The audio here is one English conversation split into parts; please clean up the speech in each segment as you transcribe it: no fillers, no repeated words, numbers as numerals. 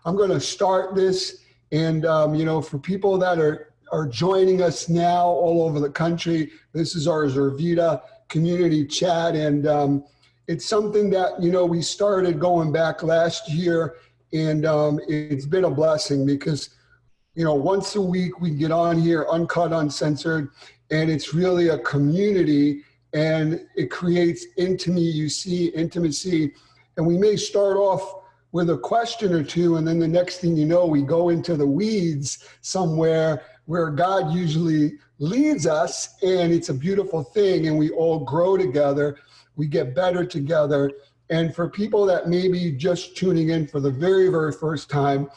I'm going to start this. And, for people that are joining us now all over the country, this is our Zurvita community chat. And it's something that, we started going back last year. And it's been a blessing because, once a week we get on here, uncut, uncensored, and it's really a community and it creates intimacy. And we may start off with a question or two, and then the next thing you know, we go into the weeds somewhere where God usually leads us, and it's a beautiful thing, and we all grow together, we get better together. And for people that may be just tuning in for the very, very first time,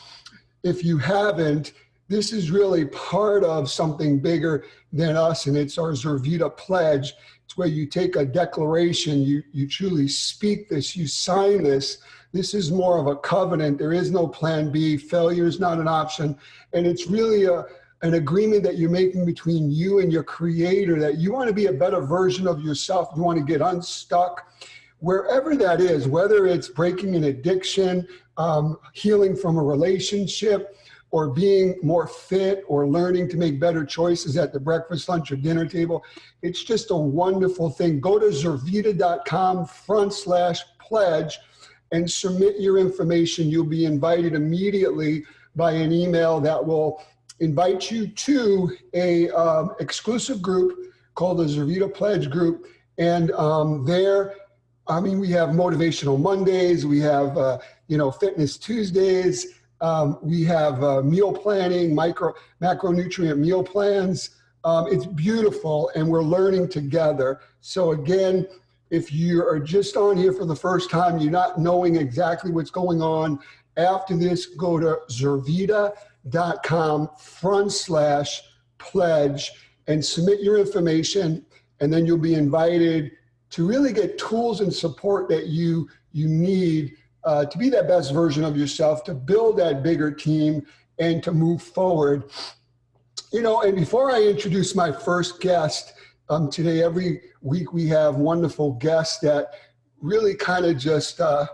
if you haven't, this is really part of something bigger than us, and it's our Zurvita Pledge. It's where you take a declaration, you truly speak this, you sign this. This is more of a covenant. There is no plan B. Failure is not an option. And it's really an agreement that you're making between you and your creator, that you want to be a better version of yourself. You want to get unstuck, wherever that is, whether it's breaking an addiction, healing from a relationship, or being more fit, or learning to make better choices at the breakfast, lunch, or dinner table. It's just a wonderful thing. Go to zurvita.com/pledge and submit your information. You'll be invited immediately by an email that will invite you to a exclusive group called the Zurvita Pledge group. And there, we have Motivational Mondays, we have, Fitness Tuesdays, we have meal planning, macronutrient meal plans. It's beautiful, and we're learning together. So again, if you are just on here for the first time, you're not knowing exactly what's going on, after this, go to zurvita.com/pledge and submit your information, and then you'll be invited to really get tools and support that you need to be that best version of yourself, to build that bigger team, and to move forward. And before I introduce my first guest, today, every week we have wonderful guests that really kind of just, love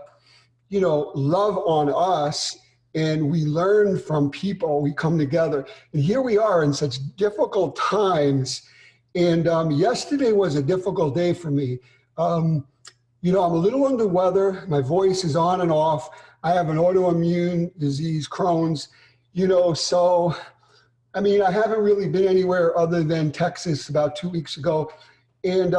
on us, and we learn from people. We come together, and here we are in such difficult times. And yesterday was a difficult day for me. I'm a little under the weather. My voice is on and off. I have an autoimmune disease, Crohn's, so, I haven't really been anywhere other than Texas about 2 weeks ago. And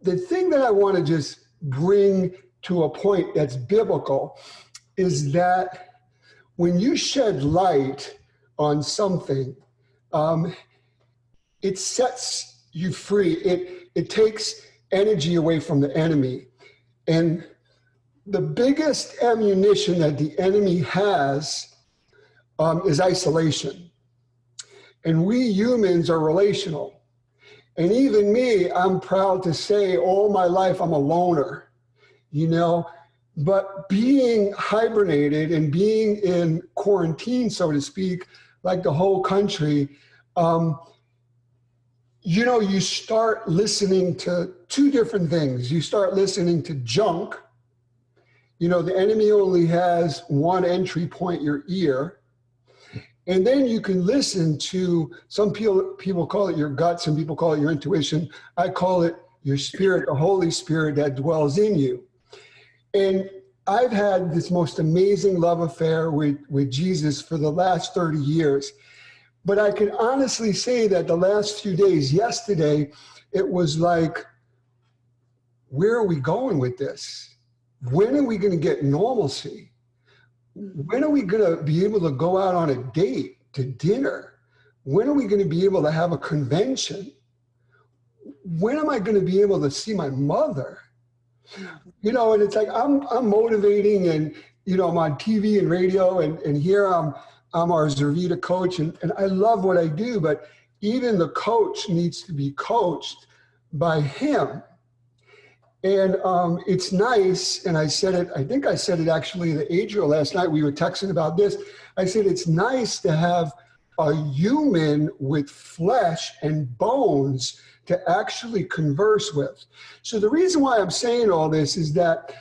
the thing that I want to just bring to a point that's biblical is that when you shed light on something, it sets you free. It takes energy away from the enemy. And the biggest ammunition that the enemy has is isolation. And we humans are relational. And even me, I'm proud to say all my life I'm a loner, but being hibernated and being in quarantine, so to speak, like the whole country, you start listening to two different things. You start listening to junk. The enemy only has one entry point, your ear. And then you can listen to, some people call it your gut, some people call it your intuition. I call it your spirit, the Holy Spirit that dwells in you. And I've had this most amazing love affair with Jesus for the last 30 years. But I can honestly say that the last few days, yesterday, it was like, where are we going with this? When are we going to get normalcy? When are we going to be able to go out on a date, to dinner? When are we going to be able to have a convention? When am I going to be able to see my mother? And it's like, I'm motivating, and, I'm on TV and radio, and here I'm our Zurvita coach, and I love what I do, but even the coach needs to be coached by him. And it's nice, and I think I said it actually to Adriel last night, we were texting about this. I said, it's nice to have a human with flesh and bones to actually converse with. So the reason why I'm saying all this is that,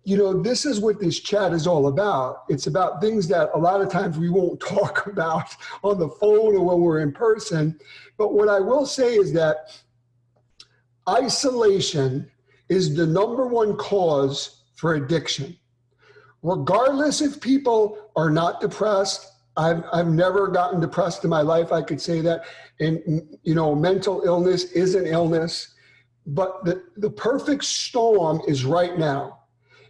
you know, this is what this chat is all about. It's about things that a lot of times we won't talk about on the phone or when we're in person. But what I will say is that isolation is the #1 cause for addiction. Regardless if people are not depressed, I've never gotten depressed in my life, I could say that. And, you know, mental illness is an illness, but the perfect storm is right now.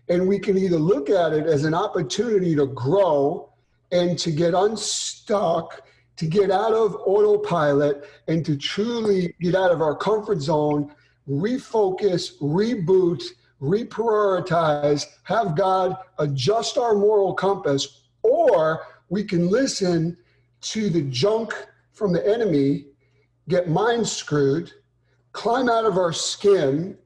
And we can either look at it as an opportunity to grow and to get unstuck, to get out of autopilot and to truly get out of our comfort zone, refocus, reboot, reprioritize, have God adjust our moral compass, or we can listen to the junk from the enemy, get mind screwed, climb out of our skin,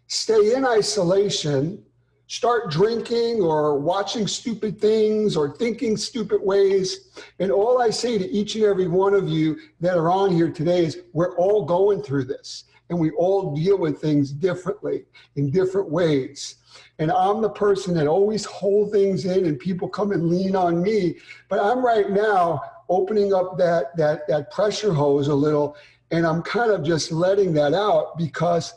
stay in isolation, start drinking or watching stupid things or thinking stupid ways. And all I say to each and every one of you that are on here today is we're all going through this and we all deal with things differently in different ways. And I'm the person that always hold things in and people come and lean on me. But I'm right now opening up that pressure hose a little, and I'm kind of just letting that out, because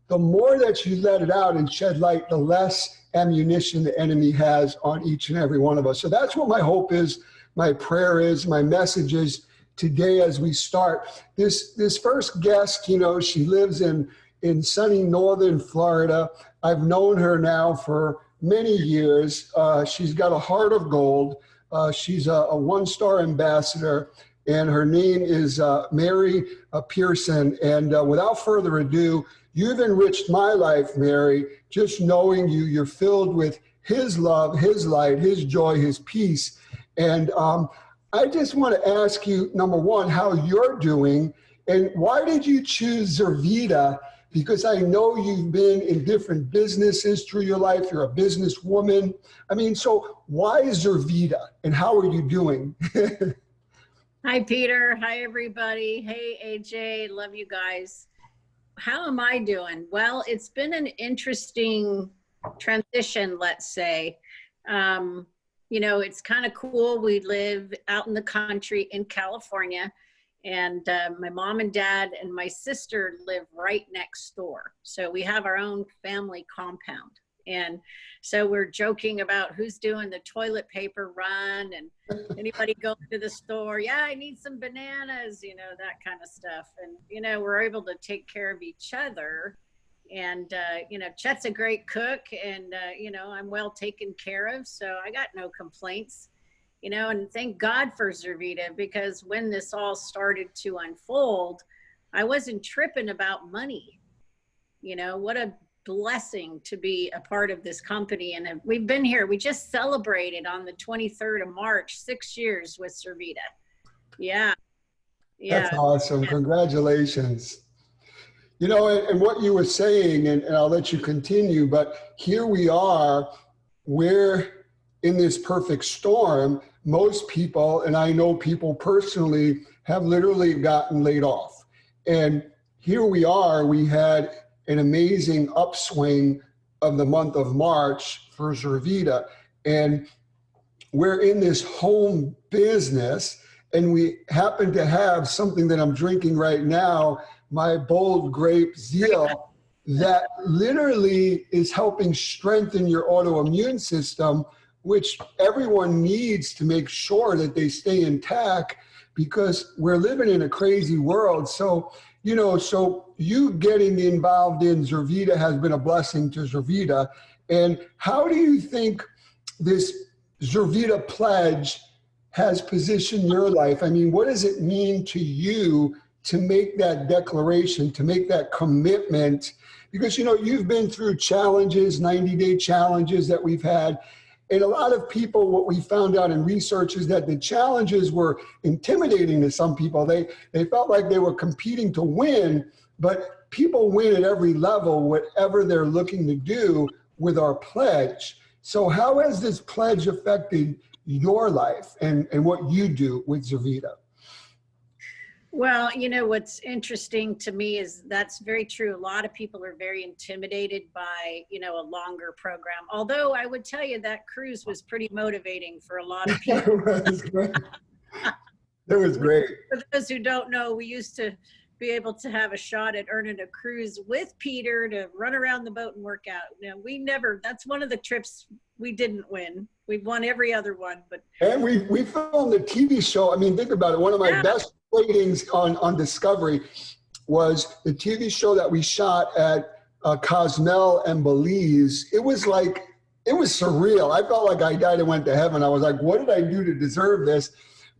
the more that you let it out and shed light, the less ammunition the enemy has on each and every one of us. So that's what my hope is, my prayer is, my message is today as we start. This first guest, you know, she lives in sunny northern Florida. I've known her now for many years. She's got a heart of gold. She's a one-star ambassador, and her name is Mary Pearson. And without further ado, you've enriched my life, Mary, just knowing you. You're filled with his love, his light, his joy, his peace. And I just want to ask you, #1, how you're doing, and why did you choose Zurvita? Because I know you've been in different businesses through your life. You're a businesswoman. I mean, so why Zurvita, and how are you doing? Hi, Peter. Hi, everybody. Hey, AJ. Love you guys. How am I doing? Well, it's been an interesting transition, let's say. You know, it's kind of cool. We live out in the country in California, and my mom and dad and my sister live right next door. So we have our own family compound. And so we're joking about who's doing the toilet paper run and anybody going to the store. Yeah, I need some bananas, you know, that kind of stuff. And, you know, we're able to take care of each other. And, you know, Chet's a great cook, and, you know, I'm well taken care of. So I got no complaints, you know, and thank God for Zurvita, because when this all started to unfold, I wasn't tripping about money. You know, what a blessing to be a part of this company. And we've been here, we just celebrated on the 23rd of March, 6 years with Zurvita. Yeah. That's awesome. Congratulations. You know, and what you were saying, and I'll let you continue, but here we are, we're in this perfect storm. Most people, and I know people personally, have literally gotten laid off. And here we are, we had an amazing upswing of the month of March for Zurvita. And we're in this home business, and we happen to have something that I'm drinking right now, my bold grape Zeal, that literally is helping strengthen your autoimmune system, which everyone needs to make sure that they stay intact, because we're living in a crazy world. So, you know, so you getting involved in Zurvita has been a blessing to Zurvita. And how do you think this Zurvita Pledge has positioned your life? I mean, what does it mean to you to make that declaration, to make that commitment? Because, you know, you've been through challenges, 90-day challenges that we've had. And a lot of people, what we found out in research is that the challenges were intimidating to some people. They felt like they were competing to win, but people win at every level, whatever they're looking to do with our pledge. So how has this pledge affected your life and what you do with Zurvita? Well, you know, what's interesting to me is that's very true. A lot of people are very intimidated by, you know, a longer program. Although I would tell you that cruise was pretty motivating for a lot of people. It was great. It was great. For those who don't know, we used to be able to have a shot at earning a cruise with Peter to run around the boat and work out. Now, that's one of the trips we didn't win. We've won every other one, but. And we filmed a TV show. I mean, think about it. One of my best ratings on Discovery was the TV show that we shot at Cozumel and Belize. It was surreal. I felt like I died and went to heaven. I was like, what did I do to deserve this?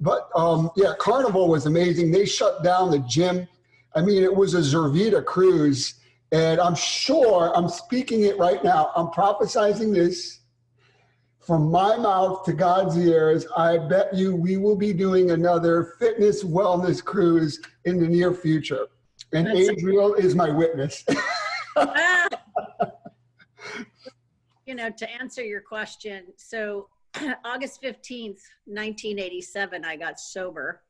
But yeah, Carnival was amazing. They shut down the gym. I mean, it was a Zurvita cruise. And I'm sure, I'm speaking it right now, I'm prophesizing this from my mouth to God's ears. I bet you we will be doing another fitness wellness cruise in the near future. And Adriel is my witness. You know, to answer your question, so August 15th, 1987, I got sober.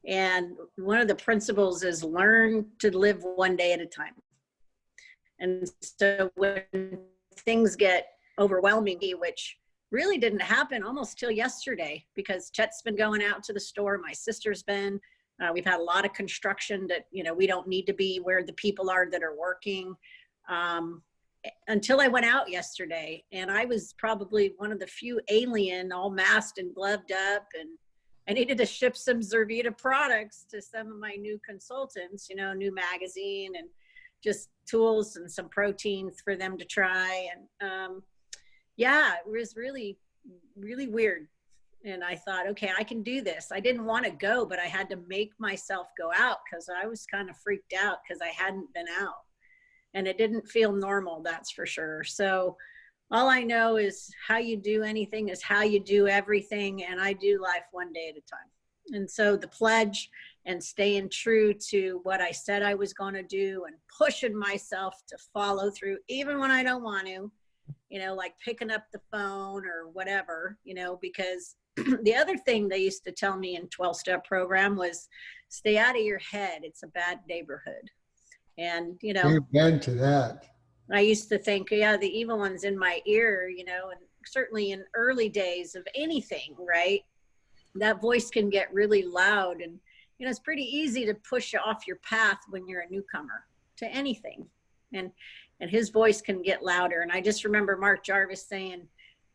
And one of the principles is learn to live one day at a time. And so when things get overwhelming, which really didn't happen almost till yesterday, because Chet's been going out to the store, my sister's been, we've had a lot of construction that, you know, we don't need to be where the people are that are working. Until I went out yesterday, and I was probably one of the few alien, all masked and gloved up, and I needed to ship some Zurvita products to some of my new consultants, you know, new magazine and just tools and some proteins for them to try. And yeah, it was really, really weird. And I thought, okay, I can do this. I didn't want to go, but I had to make myself go out because I was kind of freaked out because I hadn't been out. And it didn't feel normal, that's for sure. So all I know is how you do anything is how you do everything. And I do life one day at a time. And so the pledge and staying true to what I said I was going to do and pushing myself to follow through, even when I don't want to, you know, like picking up the phone or whatever, you know, because the other thing they used to tell me in 12-step program was stay out of your head. It's a bad neighborhood. And, you know, amen to that. I used to think, yeah, the evil one's in my ear, you know, and certainly in early days of anything, right? That voice can get really loud, and, you know, it's pretty easy to push you off your path when you're a newcomer to anything. And his voice can get louder. And I just remember Mark Jarvis saying,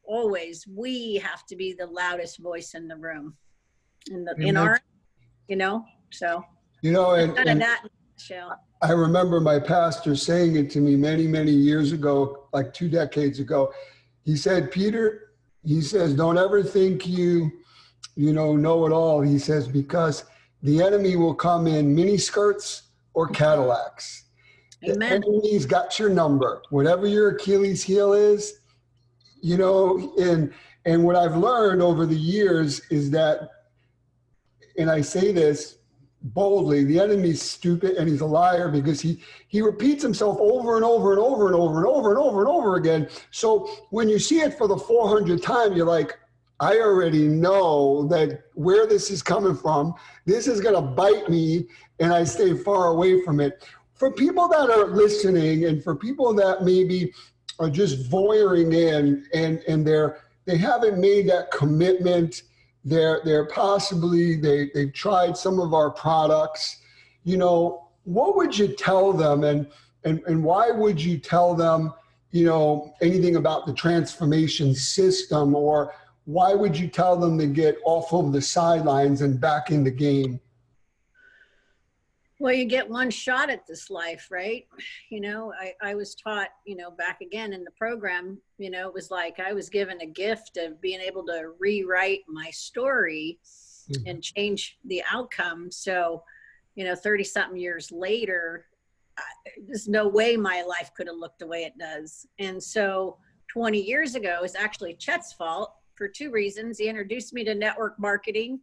always, we have to be the loudest voice in the room, in our, you know, so. You know, and that in a nutshell. I remember my pastor saying it to me many, many years ago, like 2 decades ago. He said, Peter, he says, don't ever think you know it all. He says, because the enemy will come in mini skirts or Cadillacs. Amen. The enemy's got your number. Whatever your Achilles heel is, you know, and what I've learned over the years is that, and I say this boldly, the enemy's stupid and he's a liar because he repeats himself over and over and over and over and over and over and over again. So when you see it for the 400th time, you're like, I already know that where this is coming from, this is going to bite me, and I stay far away from it. For people that are listening and for people that maybe are just voyeuring in and they haven't made that commitment, they've tried some of our products, you know, what would you tell them and why would you tell them, you know, anything about the transformation system, or why would you tell them to get off of the sidelines and back in the game? Well, you get one shot at this life, right? You know, I was taught, you know, back again in the program, you know, it was like I was given a gift of being able to rewrite my story and change the outcome. So, you know, 30-something years later, there's no way my life could have looked the way it does. And so 20 years ago is actually Chet's fault for 2 reasons. He introduced me to network marketing,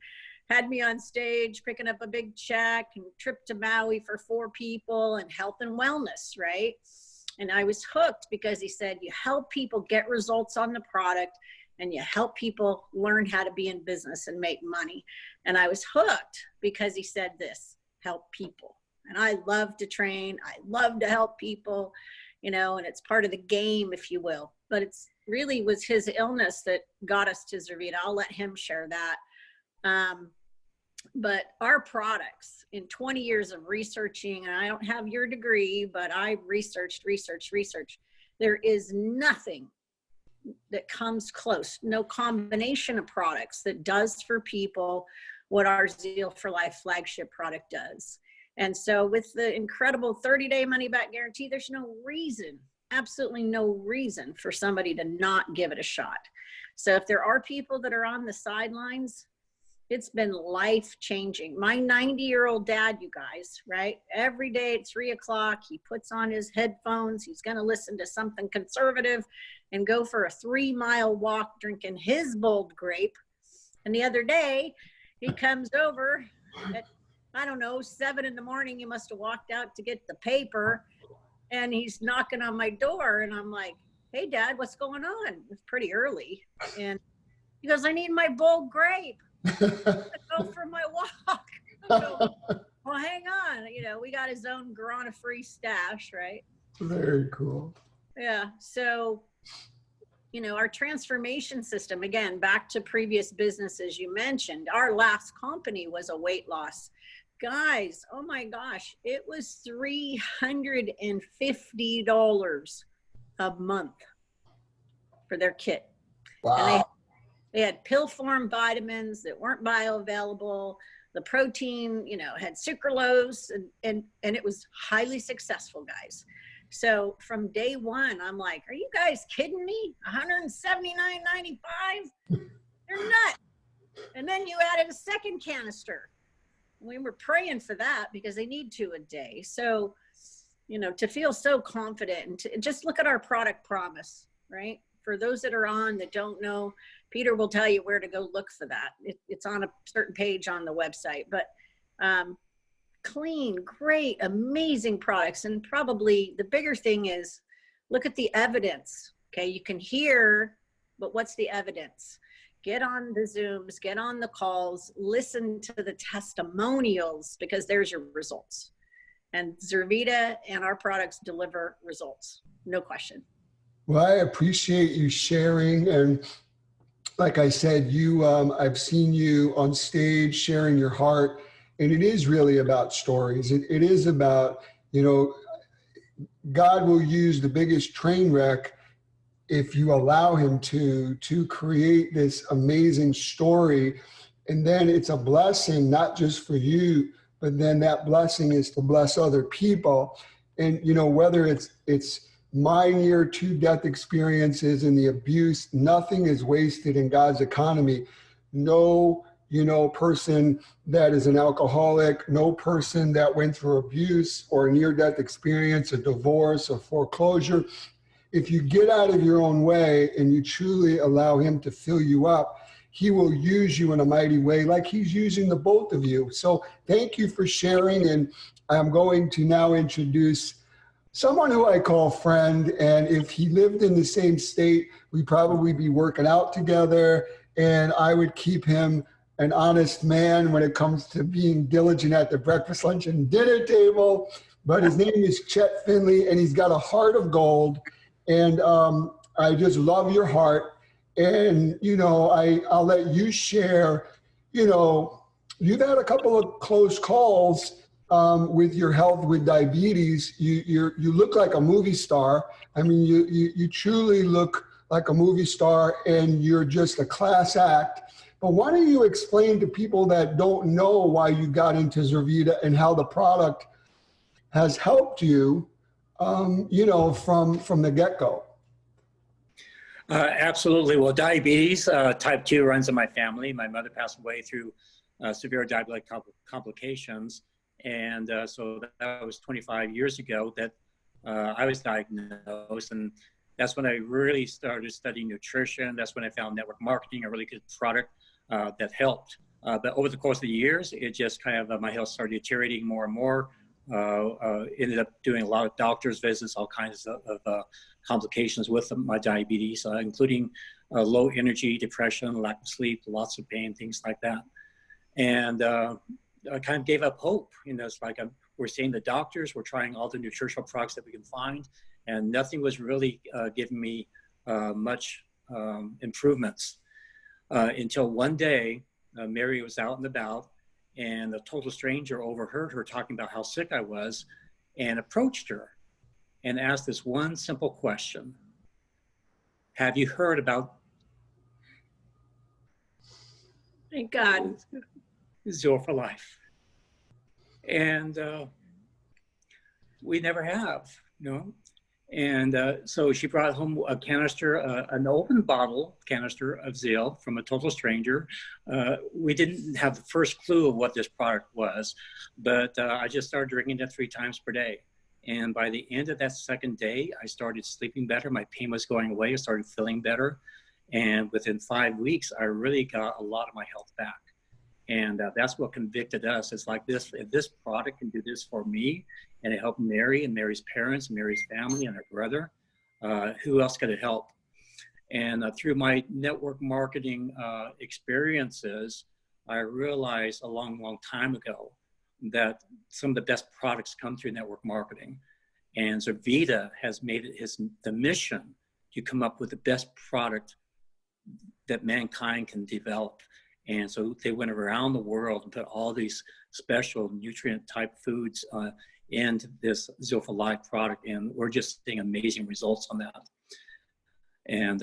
had me on stage picking up a big check and trip to Maui for 4 people and health and wellness, right? And I was hooked because he said, you help people get results on the product and you help people learn how to be in business and make money. And I was hooked because he said this, help people. And I love to train. I love to help people, you know, and it's part of the game, if you will. But it's really was his illness that got us to Zurvita. I'll let him share that. But our products, in 20 years of researching, and I don't have your degree, but I researched. There is nothing that comes close, no combination of products that does for people what our Zeal for Life flagship product does. And so with the incredible 30-day money-back guarantee, there's no reason, absolutely no reason for somebody to not give it a shot. So if there are people that are on the sidelines, it's been life-changing. My 90-year-old dad, you guys, right? Every day at 3 o'clock, he puts on his headphones. He's going to listen to something conservative and go for a 3-mile walk drinking his bold grape. And the other day, he comes over at, I don't know, 7 in the morning. He must have walked out to get the paper, and he's knocking on my door. And I'm like, hey, Dad, what's going on? It's pretty early. And he goes, I need my bold grape. Go for my walk. So, well, hang on. You know, we got his own guarana-free stash, right? Very cool. Yeah. So, you know, our transformation system, again, back to previous businesses you mentioned, our last company was a weight loss. Guys, oh my gosh, it was $350 a month for their kit. Wow. And they had pill form vitamins that weren't bioavailable. The protein, you know, had sucralose, and it was highly successful, guys. So from day one, I'm like, are you guys kidding me? $179.95? They're nuts. And then you added a second canister. We were praying for that because they need 2 a day. So, you know, to feel so confident and to just look at our product promise, right? For those that are on that don't know, Peter will tell you where to go look for that. It's on a certain page on the website, but clean, great, amazing products. And probably the bigger thing is look at the evidence. Okay, you can hear, but what's the evidence? Get on the Zooms, get on the calls, listen to the testimonials, because there's your results. And Zurvita and our products deliver results, no question. Well, I appreciate you sharing. And like I said, I've seen you on stage sharing your heart, and it is really about stories. It is about, you know, God will use the biggest train wreck if you allow him to create this amazing story. And then it's a blessing, not just for you, but then that blessing is to bless other people. And, you know, whether it's my near to death experiences and the abuse, nothing is wasted in God's economy. No, you know, person that is an alcoholic, no person that went through abuse or a near death experience, a divorce, a foreclosure. If you get out of your own way and you truly allow him to fill you up, he will use you in a mighty way like he's using the both of you. So thank you for sharing. And I'm going to now introduce someone who I call friend, and if he lived in the same state, we'd probably be working out together, and I would keep him an honest man when it comes to being diligent at the breakfast, lunch, and dinner table. But his name is Chet Finley, and he's got a heart of gold, and I just love your heart. And, you know, I'll let you share, you know, you've had a couple of close calls with your health with diabetes. You look like a movie star. I mean, you truly look like a movie star, and you're just a class act. But why don't you explain to people that don't know why you got into Zurvita and how the product has helped you, you know, from the get-go? Absolutely. Well, diabetes type 2 runs in my family. My mother passed away through severe diabetic complications. And so that was 25 years ago that I was diagnosed. And that's when I really started studying nutrition. That's when I found network marketing, a really good product that helped. But over the course of the years, it just kind of, my health started deteriorating more and more. Ended up doing a lot of doctor's visits, all kinds of complications with my diabetes, including low energy, depression, lack of sleep, lots of pain, things like that. And I kind of gave up hope. You know, it's like we're seeing the doctors, we're trying all the nutritional products that we can find, and nothing was really giving me much improvements until one day, Mary was out and about, and a total stranger overheard her talking about how sick I was and approached her and asked this one simple question: have you heard about Thank God. Zeal for Life? And we never have, you know. And so she brought home a canister, an open bottle canister of Zeal from a total stranger. We didn't have the first clue of what this product was, but I just started drinking it 3 times per day. And by the end of that second day, I started sleeping better. My pain was going away. I started feeling better. And within 5 weeks, I really got a lot of my health back. And that's what convicted us. It's like this, if this product can do this for me, and it helped Mary and Mary's parents, Mary's family, and her brother, who else could it help? And through my network marketing experiences, I realized a long, long time ago that some of the best products come through network marketing. And Zurvita has made it the mission to come up with the best product that mankind can develop. And so they went around the world and put all these special nutrient type foods into this Zeal for Life product. And we're just seeing amazing results on that. And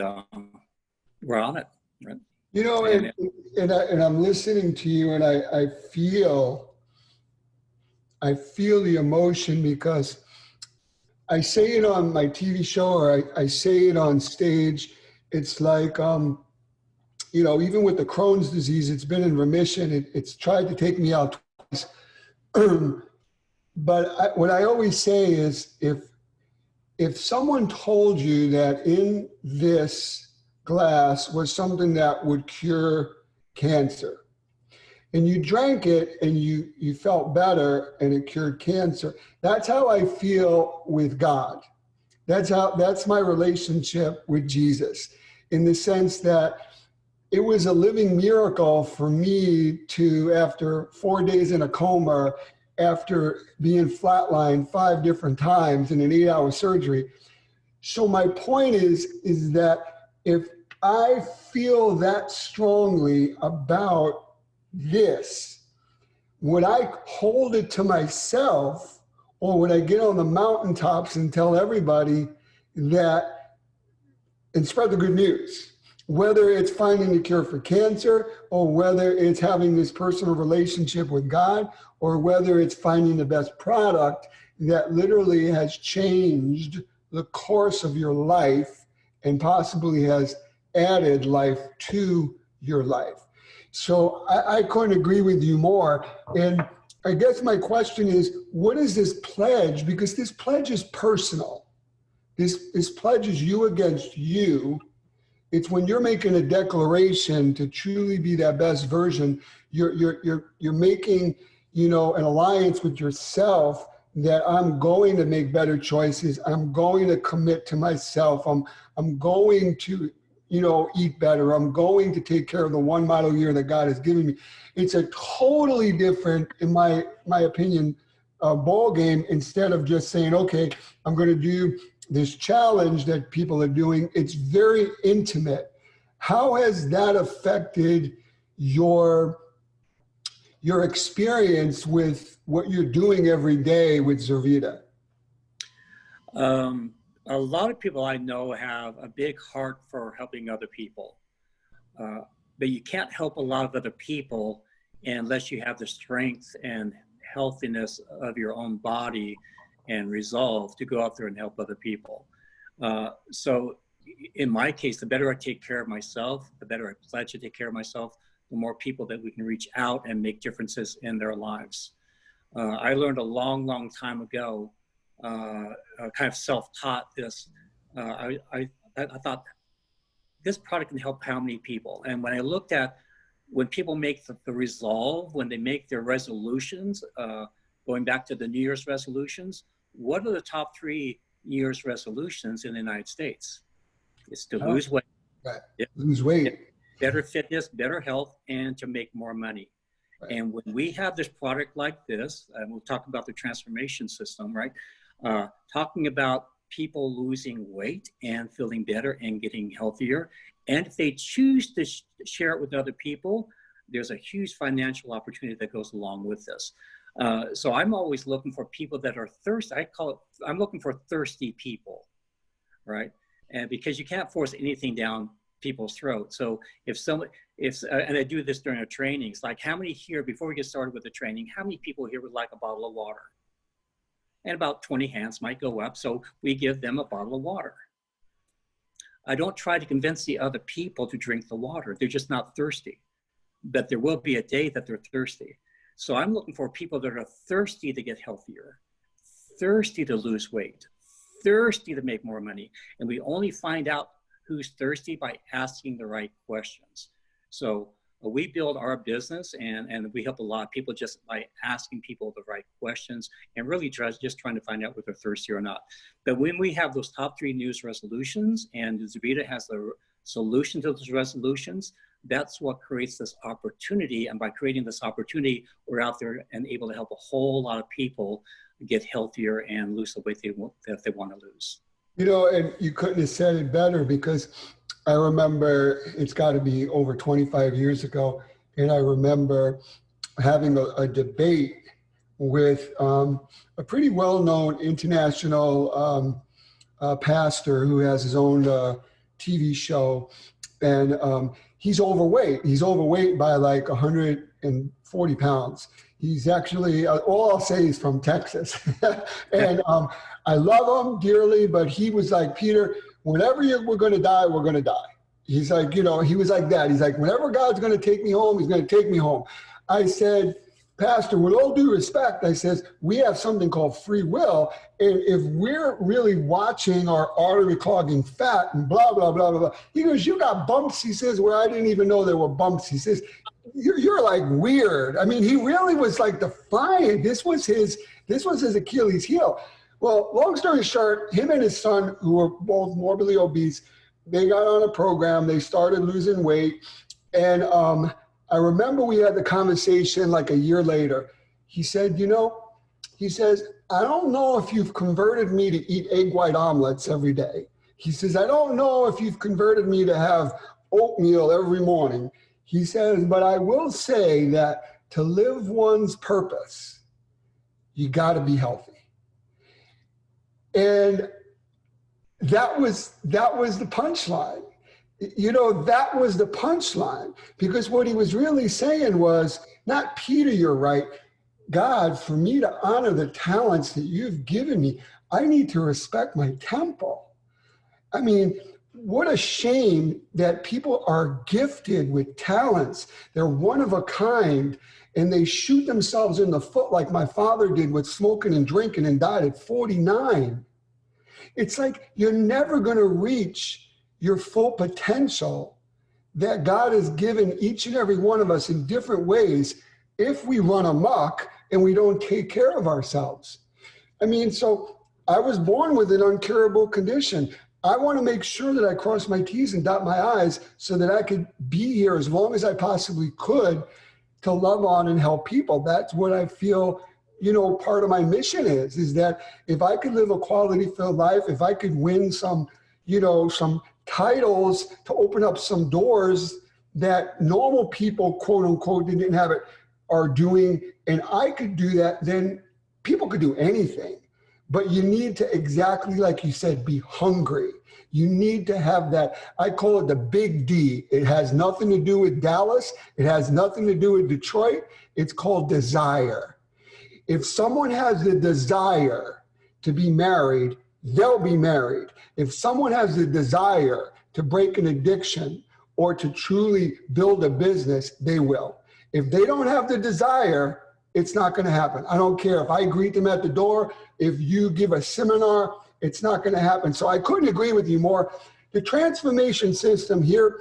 we're on it. Right? You know, and I'm listening to you, and I feel the emotion, because I say it on my TV show, or I say it on stage. It's like, you know, even with the Crohn's disease, it's been in remission. It's tried to take me out twice. But what I always say is, if someone told you that in this glass was something that would cure cancer, and you drank it and you felt better and it cured cancer, that's how I feel with God. That's my relationship with Jesus, in the sense that it was a living miracle for me to, after 4 days in a coma, after being flatlined 5 different times in an 8-hour surgery. So my point is that if I feel that strongly about this, would I hold it to myself, or would I get on the mountaintops and tell everybody that, and spread the good news? Whether it's finding the cure for cancer, or whether it's having this personal relationship with God, or whether it's finding the best product that literally has changed the course of your life and possibly has added life to your life. So I couldn't agree with you more. And I guess my question is, what is this pledge? Because this pledge is personal. This pledge is you against you. It's when you're making a declaration to truly be that best version, you're making, you know, an alliance with yourself that I'm going to make better choices. I'm going to commit to myself. I'm going to, you know, eat better. I'm going to take care of the 1 model year that God has given me. It's a totally different, in my opinion, ball game, instead of just saying, okay, I'm going to do this challenge that people are doing. It's very intimate. How has that affected your experience with what you're doing every day with Zurvita? A lot of people I know have a big heart for helping other people, but you can't help a lot of other people unless you have the strength and healthiness of your own body and resolve to go out there and help other people. So in my case, the better I take care of myself, the better I pledge to take care of myself, the more people that we can reach out and make differences in their lives. I learned a long, long time ago, kind of self-taught this. I thought, this product can help how many people? And when I looked at, when people make the resolve, when they make their resolutions, going back to the New Year's resolutions, what are the top 3 New Year's resolutions in the United States? It's to lose weight, Right. Yeah. Lose weight. Better fitness, better health, and to make more money. Right. And when we have this product like this, and we'll talk about the transformation system, right? Talking about people losing weight and feeling better and getting healthier. And if they choose to share it with other people, there's a huge financial opportunity that goes along with this. So I'm always looking for people that are thirsty. I'm looking for thirsty people, right? And because you can't force anything down people's throats. So and I do this during our trainings, like how many here, before we get started with the training, how many people here would like a bottle of water? And about 20 hands might go up. So we give them a bottle of water. I don't try to convince the other people to drink the water. They're just not thirsty. But there will be a day that they're thirsty. So I'm looking for people that are thirsty to get healthier, thirsty to lose weight, thirsty to make more money. And we only find out who's thirsty by asking the right questions. So we build our business and we help a lot of people just by asking people the right questions and really just trying to find out whether they're thirsty or not. But when we have those top 3 New Year's resolutions and Zurvita has the solution to those resolutions, that's what creates this opportunity. And by creating this opportunity, we're out there and able to help a whole lot of people get healthier and lose the weight that they want to lose. You know, and you couldn't have said it better, because I remember, it's got to be over 25 years ago, and I remember having a debate with a pretty well-known international pastor who has his own TV show, and he's overweight. He's overweight by like 140 pounds. He's actually, all I'll say is from Texas. And I love him dearly, but he was like, Peter, whenever we're going to die, we're going to die. He's like, you know, he was like that. He's like, whenever God's going to take me home, he's going to take me home. I said, Pastor, with all due respect, I says, we have something called free will. And if we're really watching our artery clogging fat and blah, blah, blah, blah, blah. He goes, you got bumps, he says, where I didn't even know there were bumps. He says, you're like weird. I mean, he really was like defiant. This was his Achilles heel. Well, long story short, him and his son, who were both morbidly obese, they got on a program, they started losing weight. And I remember we had the conversation like a year later. He said, you know, he says, I don't know if you've converted me to eat egg white omelets every day. He says, I don't know if you've converted me to have oatmeal every morning. He says, but I will say that to live one's purpose, you got to be healthy. And that was the punchline. You know, that was the punchline, because what he was really saying was, not Peter, you're right. God, for me to honor the talents that you've given me, I need to respect my temple. I mean, what a shame that people are gifted with talents. They're one of a kind, and they shoot themselves in the foot like my father did with smoking and drinking and died at 49. It's like you're never going to reach your full potential that God has given each and every one of us in different ways if we run amok and we don't take care of ourselves. I mean, so I was born with an incurable condition. I want to make sure that I cross my T's and dot my I's so that I could be here as long as I possibly could to love on and help people. That's what I feel, you know, part of my mission is that if I could live a quality-filled life, if I could win some, you know, some titles to open up some doors that normal people, quote unquote, didn't have it, are doing, and I could do that, then people could do anything. But you need to, exactly like you said, be hungry. You need to have that, I call it the big D. It has nothing to do with Dallas. It has nothing to do with Detroit. It's called desire. If someone has the desire to be married, they'll be married. If someone has the desire to break an addiction or to truly build a business, they will. If they don't have the desire, it's not going to happen. I don't care if I greet them at the door, if you give a seminar, it's not going to happen. So I couldn't agree with you more. The transformation system here,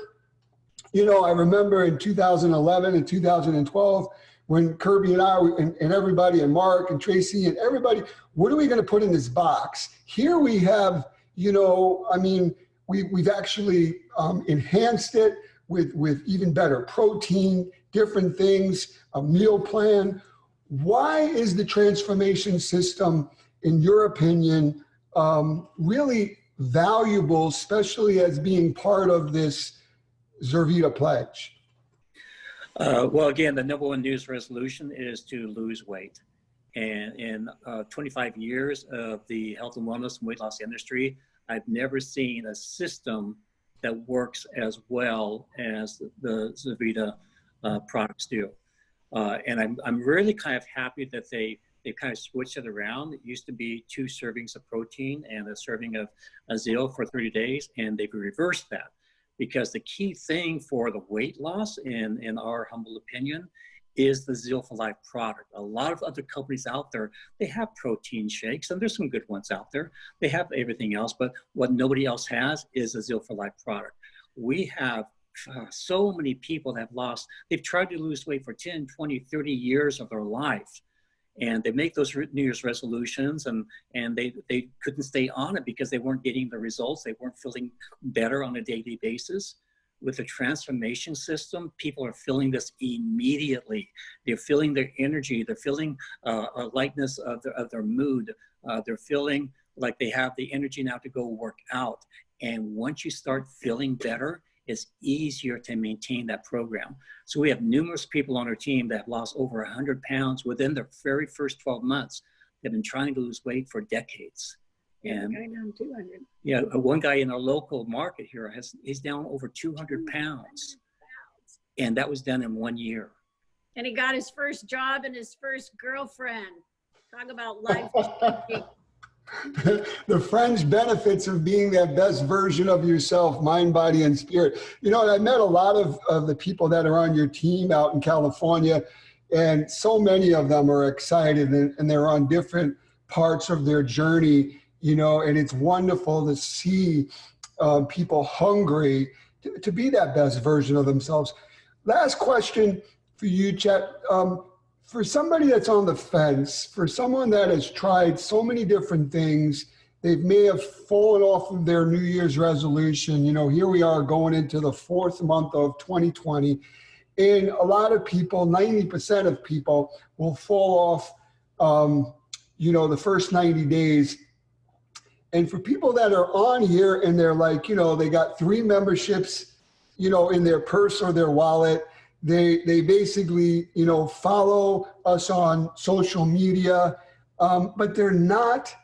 you know, I remember in 2011 and 2012, when Kirby and I and everybody and Mark and Tracy and everybody, what are we going to put in this box? Here we have, you know, I mean, we've actually enhanced it with even better protein, different things, a meal plan. Why is the transformation system, in your opinion, really valuable, especially as being part of this Zurvita Pledge? Well, again, the number one New Year's resolution is to lose weight. And in 25 years of the health and wellness and weight loss industry, I've never seen a system that works as well as the Zurvita products do. And I'm really kind of happy that they kind of switched it around. It used to be 2 servings of protein and a serving of Zeal for 30 days, and they've reversed that. Because the key thing for the weight loss, in our humble opinion, is the Zeal for Life product. A lot of other companies out there, they have protein shakes, and there's some good ones out there. They have everything else, but what nobody else has is a Zeal for Life product. We have so many people that have lost, they've tried to lose weight for 10, 20, 30 years of their life. And they make those New Year's resolutions, and they couldn't stay on it because they weren't getting the results. They weren't feeling better on a daily basis. With the transformation system, people are feeling this immediately. They're feeling their energy. They're feeling a lightness of their mood. They're feeling like they have the energy now to go work out. And once you start feeling better, it's easier to maintain that program. So we have numerous people on our team that have lost over 100 pounds within their very first 12 months. They've been trying to lose weight for decades. And down 200. yeah, one guy in our local market here he's down over 200 pounds. And that was done in 1 year. And he got his first job and his first girlfriend. Talk about life changing. The fringe benefits of being that best version of yourself, mind, body, and spirit. You know, I met a lot of the people that are on your team out in California, and so many of them are excited, and they're on different parts of their journey, you know, and it's wonderful to see people hungry to be that best version of themselves. Last question for you, Chet. For somebody that's on the fence, for someone that has tried so many different things, they may have fallen off of their New Year's resolution. You know, here we are going into the 4th month of 2020. And a lot of people, 90% of people will fall off, you know, the first 90 days. And for people that are on here and they're like, you know, they got 3 memberships, you know, in their purse or their wallet. They basically, you know, follow us on social media, but they're not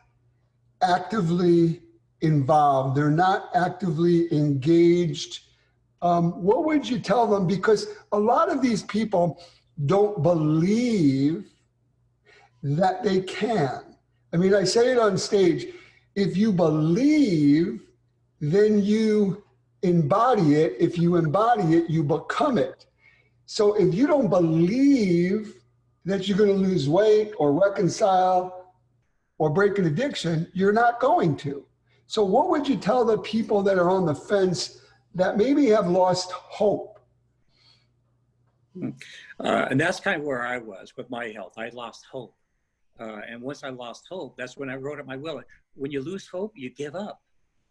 actively involved. They're not actively engaged. What would you tell them? Because a lot of these people don't believe that they can. I mean, I say it on stage. If you believe, then you embody it. If you embody it, you become it. So if you don't believe that you're going to lose weight or reconcile or break an addiction, you're not going to. So what would you tell the people that are on the fence that maybe have lost hope? And that's kind of where I was with my health. I lost hope. And once I lost hope, that's when I wrote up my will. When you lose hope, you give up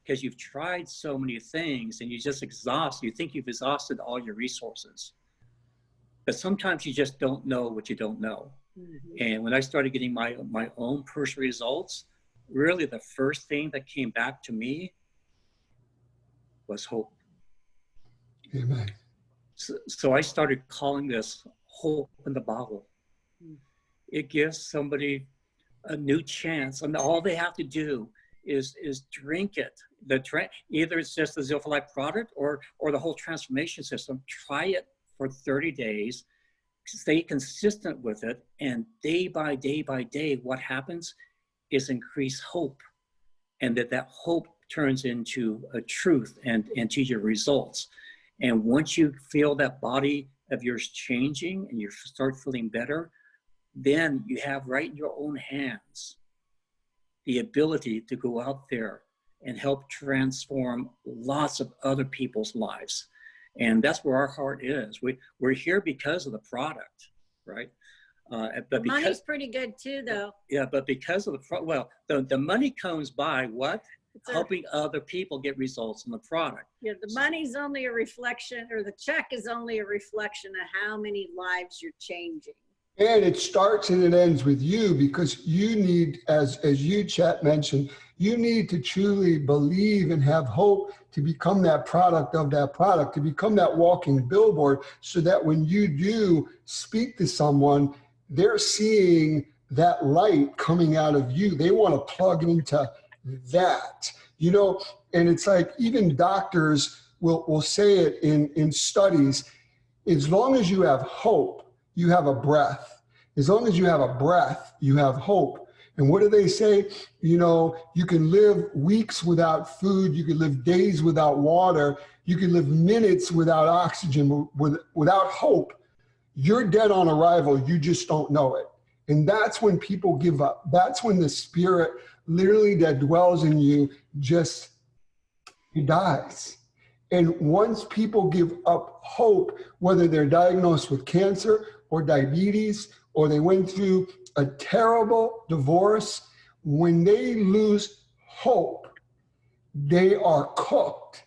because you've tried so many things and you just exhaust. You think you've exhausted all your resources. But sometimes you just don't know what you don't know. Mm-hmm. And when I started getting my own personal results, really the first thing that came back to me was hope. Amen. So I started calling this hope in the bottle. It gives somebody a new chance, and all they have to do is drink it. Either it's just the Zeal for Life product or the whole transformation system. Try it for 30 days, stay consistent with it, and day by day, what happens is increase hope, and that hope turns into a truth and to your results. And once you feel that body of yours changing and you start feeling better, then you have right in your own hands the ability to go out there and help transform lots of other people's lives. And that's where our heart is. We're here because of the product, right? But money's pretty good too, though. Yeah, but because of the money comes by what? helping other people get results in the product. Yeah, the money's only a reflection, or the check is only a reflection of how many lives you're changing. And it starts and it ends with you, because you need, as you, Chet, mentioned, you need to truly believe and have hope to become that product of that product, to become that walking billboard, so that when you do speak to someone, they're seeing that light coming out of you. They want to plug into that, you know. And it's like, even doctors will say it in studies, as long as you have hope, you have a breath. As long as you have a breath, you have hope. And what do they say? You know, you can live weeks without food. You can live days without water. You can live minutes without oxygen, without hope. You're dead on arrival. You just don't know it. And that's when people give up. That's when the spirit literally that dwells in you just dies. And once people give up hope, whether they're diagnosed with cancer or diabetes, or they went through a terrible divorce, when they lose hope, they are cooked.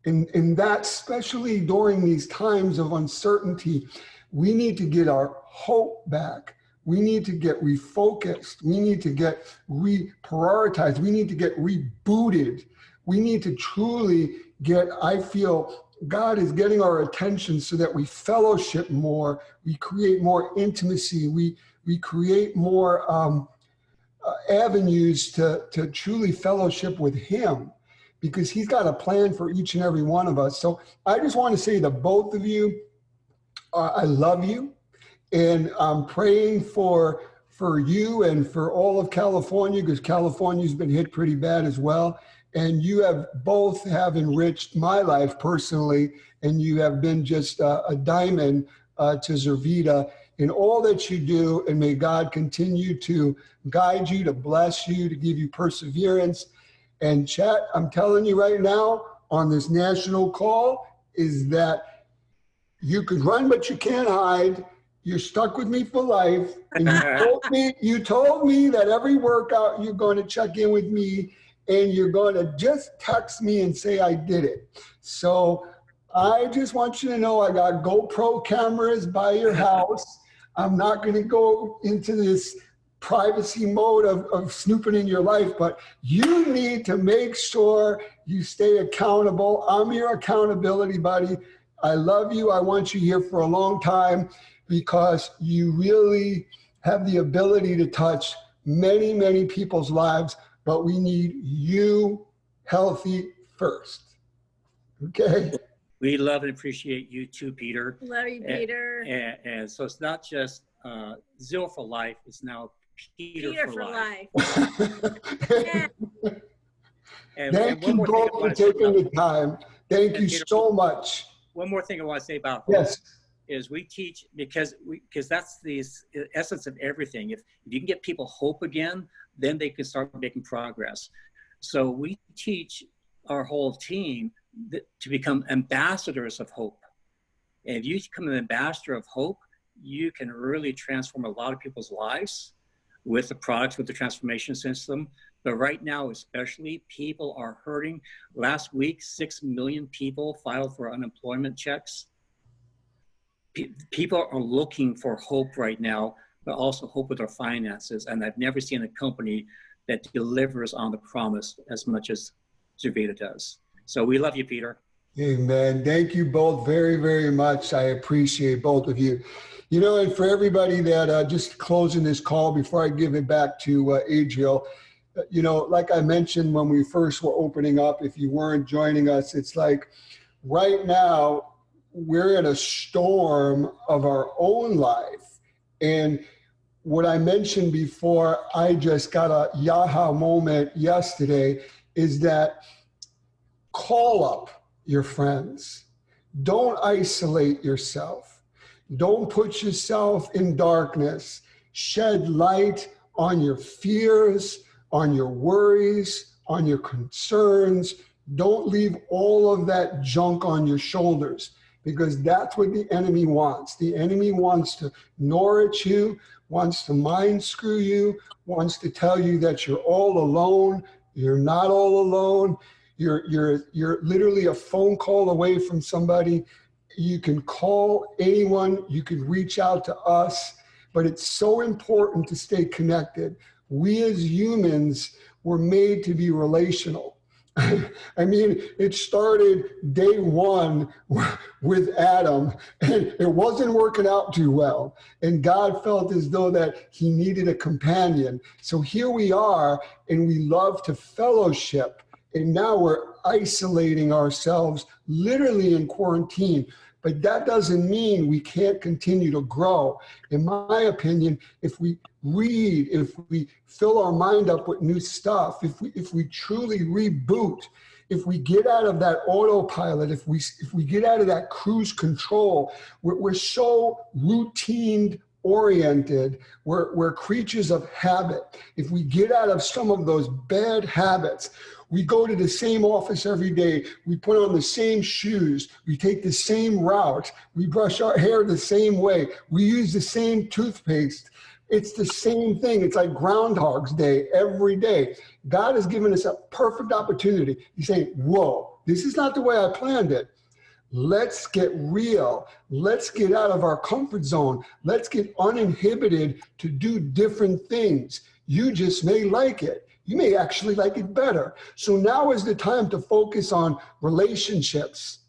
And that, especially during these times of uncertainty, we need to get our hope back. We need to get refocused. We need to get reprioritized. We need to get rebooted. We need to truly get, I feel, God is getting our attention so that we fellowship more, we create more intimacy, we create more avenues to truly fellowship with him, because he's got a plan for each and every one of us. So I just want to say to both of you, I love you, and I'm praying for you and for all of California, because California's been hit pretty bad as well. And you have both enriched my life personally, and you have been just a diamond to Zurvita in all that you do. And may God continue to guide you, to bless you, to give you perseverance. And Chet, I'm telling you right now on this national call is that you could run, but you can't hide. You're stuck with me for life. And you told me that every workout you're going to check in with me, and you're going to just text me and say I did it. So I just want you to know I got GoPro cameras by your house. I'm not going to go into this privacy mode of snooping in your life, but you need to make sure you stay accountable. I'm your accountability buddy. I love you. I want you here for a long time, because you really have the ability to touch many, many people's lives. But we need you healthy first. Okay? We love and appreciate you too, Peter. Love you, Peter. And so it's not just Zil for life, it's now Peter for life. Yeah. Thank you both for taking the time. Thank you so much. One more thing I want to say about hope. Yes. Is we teach, because that's the essence of everything. If you can get people hope again, then they can start making progress. So we teach our whole team to become ambassadors of hope. And if you become an ambassador of hope, you can really transform a lot of people's lives with the products, with the transformation system. But right now, especially, people are hurting. Last week, 6 million people filed for unemployment checks. People are looking for hope right now, but also hope with their finances. And I've never seen a company that delivers on the promise as much as Zurvita does. So we love you, Peter. Amen. Thank you both very, very much. I appreciate both of you. You know, and for everybody that just closing this call before I give it back to Adriel, you know, like I mentioned when we first were opening up, if you weren't joining us, it's like right now, we're in a storm of our own life. And what I mentioned before, I just got a yaha moment yesterday, is that call up your friends. Don't isolate yourself. Don't put yourself in darkness. Shed light on your fears, on your worries, on your concerns. Don't leave all of that junk on your shoulders, because that's what the enemy wants. The enemy wants to Norwich you, wants to mind screw you, wants to tell you that you're all alone, You're not all alone. You're literally a phone call away from somebody. You can call anyone. You can reach out to us. But it's so important to stay connected. We as humans were made to be relational. I mean, it started day one with Adam, and it wasn't working out too well. And God felt as though that he needed a companion. So here we are, and we love to fellowship. And now we're isolating ourselves, literally in quarantine. But that doesn't mean we can't continue to grow. In my opinion, if we read, if we fill our mind up with new stuff, if we truly reboot, if we get out of that autopilot, if we get out of that cruise control, we're so routine oriented, we're creatures of habit. If we get out of some of those bad habits, we go to the same office every day. We put on the same shoes. We take the same route. We brush our hair the same way. We use the same toothpaste. It's the same thing. It's like Groundhog's Day every day. God has given us a perfect opportunity. He's saying, whoa, this is not the way I planned it. Let's get real. Let's get out of our comfort zone. Let's get uninhibited to do different things. You just may like it. You may actually like it better. So now is the time to focus on relationships.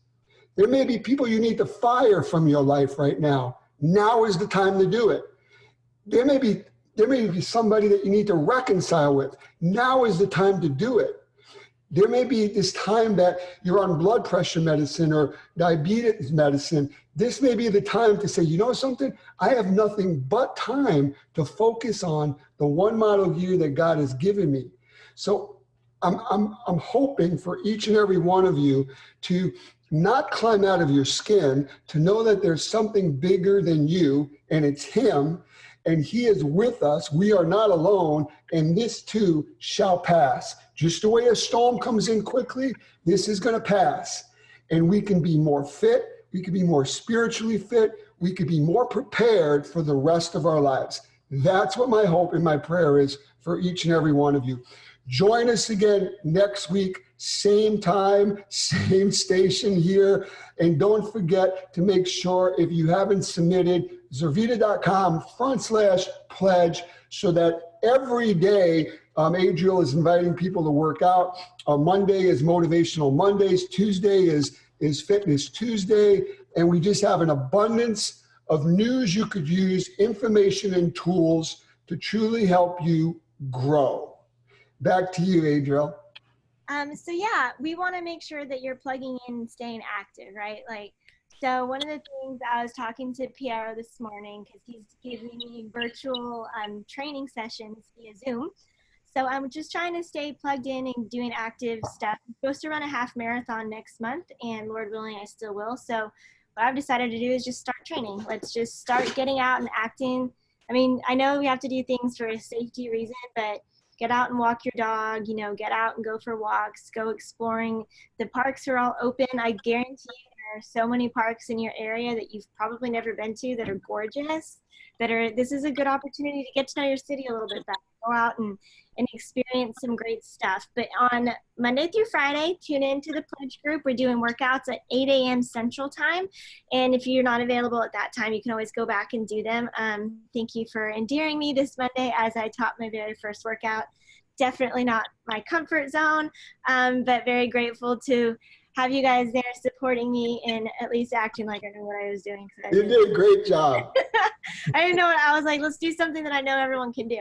There may be people you need to fire from your life right now. Now is the time to do it. There may be somebody that you need to reconcile with. Now is the time to do it. There may be this time that you're on blood pressure medicine or diabetes medicine. This may be the time to say, you know something? I have nothing but time to focus on the one model year that God has given me. So I'm hoping for each and every one of you to not climb out of your skin, to know that there's something bigger than you, and it's him, and he is with us. We are not alone, and this too shall pass. Just the way a storm comes in quickly, this is going to pass. And we can be more fit. We can be more spiritually fit. We could be more prepared for the rest of our lives. That's what my hope and my prayer is for each and every one of you. Join us again next week, same time, same station here. And don't forget to make sure, if you haven't submitted, Zurvita.com/pledge, so that every day Adriel is inviting people to work out. Monday is Motivational Mondays. Tuesday is Fitness Tuesday. And we just have an abundance of news you could use, information and tools to truly help you grow. Back to you, Adriel. So yeah, we want to make sure that you're plugging in and staying active, right? So one of the things, I was talking to Piero this morning because he's giving me virtual training sessions via Zoom. So I'm just trying to stay plugged in and doing active stuff. I'm supposed to run a half marathon next month, and Lord willing, I still will. So what I've decided to do is just start training. Let's just start getting out and acting. I mean, I know we have to do things for a safety reason, but get out and walk your dog, get out and go for walks, go exploring. The parks are all open. I guarantee you there are so many parks in your area that you've probably never been to that are gorgeous, this is a good opportunity to get to know your city a little bit better. Go out and experience some great stuff. But on Monday through Friday, tune in to the Pledge group. We're doing workouts at 8 a.m. Central Time. And if you're not available at that time, you can always go back and do them. Thank you for endearing me this Monday as I taught my very first workout. Definitely not my comfort zone, but very grateful to have you guys there supporting me and at least acting like I knew what I was doing. You did a great job. I didn't know what I was like. Let's do something that I know everyone can do.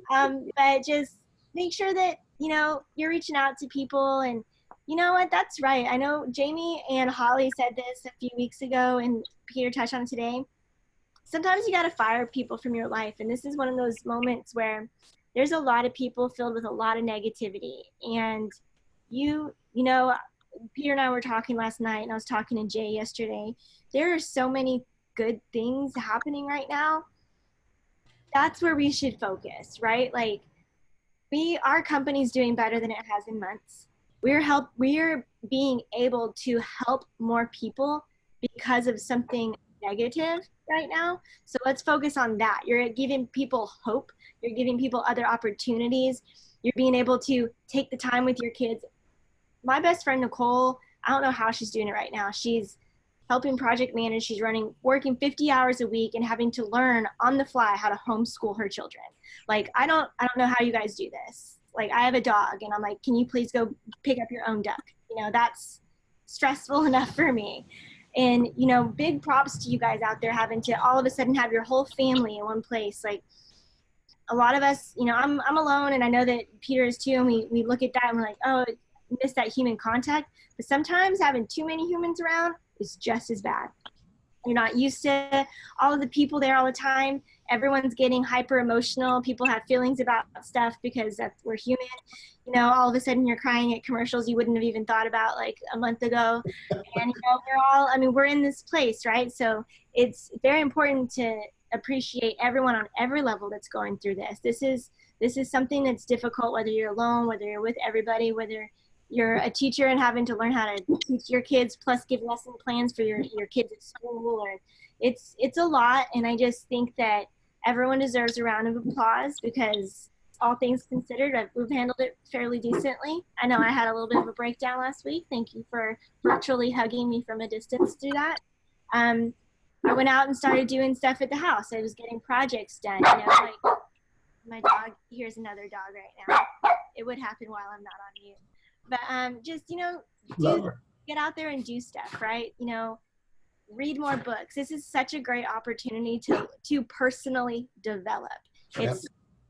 But just make sure that, you're reaching out to people, and you know what? That's right. I know Jamie and Holly said this a few weeks ago, and Peter touched on it today. Sometimes you got to fire people from your life. And this is one of those moments where there's a lot of people filled with a lot of negativity. And Peter and I were talking last night, and I was talking to Jay yesterday. There are so many good things happening right now. That's where we should focus, right? Our company's doing better than it has in months. We're being able to help more people because of something negative right now. So let's focus on that. You're giving people hope. You're giving people other opportunities. You're being able to take the time with your kids. My best friend, Nicole, I don't know how she's doing it right now. She's helping project manage. She's working 50 hours a week and having to learn on the fly how to homeschool her children. Like, I don't know how you guys do this. Like, I have a dog and I'm like, can you please go pick up your own duck? You know, that's stressful enough for me. And, you know, big props to you guys out there having to all of a sudden have your whole family in one place. Like, a lot of us, you know, I'm alone, and I know that Peter is too, and we look at that and we're like, oh, miss that human contact. But sometimes having too many humans around is just as bad. You're not used to all of the people there all the time. Everyone's getting hyper emotional. People have feelings about stuff because we're human. You know, all of a sudden you're crying at commercials you wouldn't have even thought about like a month ago. And, you know, we're in this place, right? So it's very important to appreciate everyone on every level that's going through this. This is something that's difficult, whether you're alone, whether you're with everybody, whether you're a teacher and having to learn how to teach your kids, plus give lesson plans for your kids at school, or it's a lot. And I just think that everyone deserves a round of applause because all things considered, we've handled it fairly decently. I know I had a little bit of a breakdown last week. Thank you for virtually hugging me from a distance through that. I went out and started doing stuff at the house. I was getting projects done. You know, like my dog, here's another dog right now. It would happen while I'm not on mute. But just, you know, get out there and do stuff, right? You know, read more books. This is such a great opportunity to personally develop. It's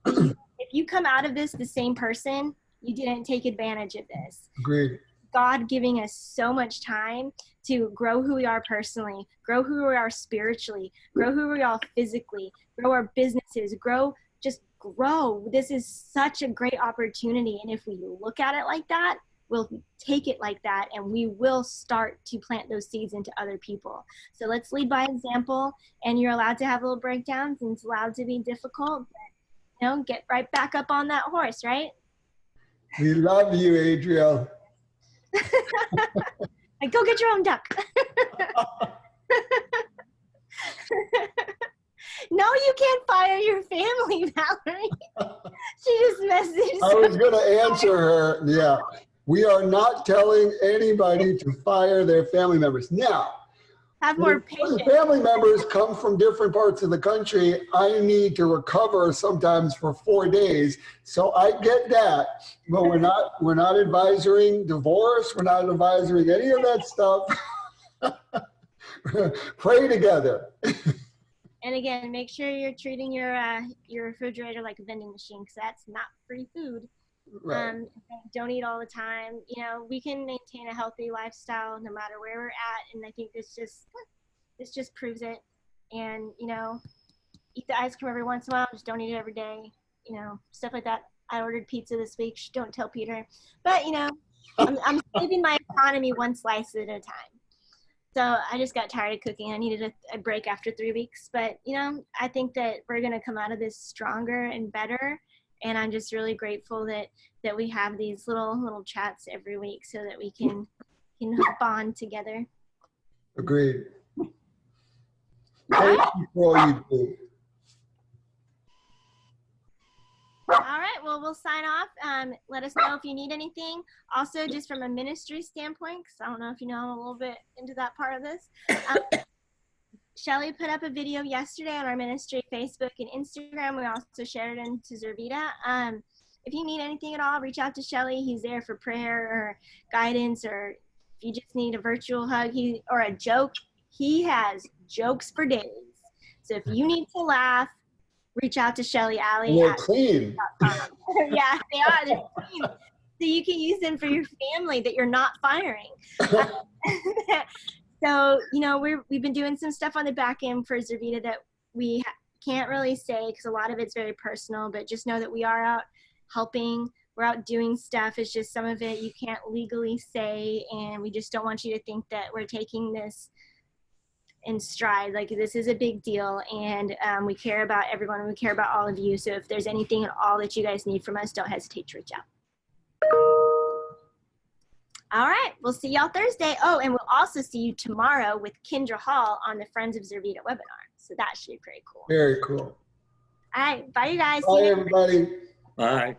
if you come out of this the same person, you didn't take advantage of this. Agreed. God giving us so much time to grow who we are personally, grow who we are spiritually, grow who we are physically, grow our businesses, grow. This is such a great opportunity. And if we look at it like that, we'll take it like that, and we will start to plant those seeds into other people. So let's lead by example, and you're allowed to have little breakdowns, and it's allowed to be difficult, but, you know, get right back up on that horse, right? We love you, Adriel. Like, go get your own duck. No, you can't fire your family, Valerie. She just messaged. I was going to answer her. Yeah. We are not telling anybody to fire their family members. Now, have more patience. Family members come from different parts of the country. I need to recover sometimes for 4 days. So I get that, but we're not advising divorce. We're not advising any of that stuff. Pray together. And again, make sure you're treating your refrigerator like a vending machine, because that's not free food. Right. Don't eat all the time. You know, we can maintain a healthy lifestyle no matter where we're at, and I think this just proves it. And, you know, eat the ice cream every once in a while, just don't eat it every day. You know, stuff like that. I ordered pizza this week. Don't tell Peter. But, you know, I'm saving my economy one slice at a time. So I just got tired of cooking. I needed a break after 3 weeks. But, you know, I think that we're going to come out of this stronger and better. And I'm just really grateful that we have these little chats every week so that we can bond together. Agreed. Thank you for all you do. All right, well, we'll sign off. Let us know if you need anything. Also, just from a ministry standpoint, because I don't know if you know, I'm a little bit into that part of this. Shelly put up a video yesterday on our ministry Facebook and Instagram. We also shared it into Zurvita. If you need anything at all, reach out to Shelly. He's there for prayer or guidance, or if you just need a virtual hug or a joke. He has jokes for days. So if you need to laugh, reach out to Shelly Alley. They're clean. Yeah, they are. They're clean. So you can use them for your family that you're not firing. So, you know, we've been doing some stuff on the back end for Zurvita that we can't really say because a lot of it's very personal, but just know that we are out helping. We're out doing stuff. It's just some of it you can't legally say, and we just don't want you to think that we're taking this in stride. Like, this is a big deal, and we care about everyone, and we care about all of you. So if there's anything at all that you guys need from us, don't hesitate to reach out. All right, we'll see y'all Thursday. Oh, and we'll also see you tomorrow with Kendra Hall on the Friends of Zurvita webinar. So that should be pretty cool. Very cool. All right, bye you guys. Bye, everybody. Bye.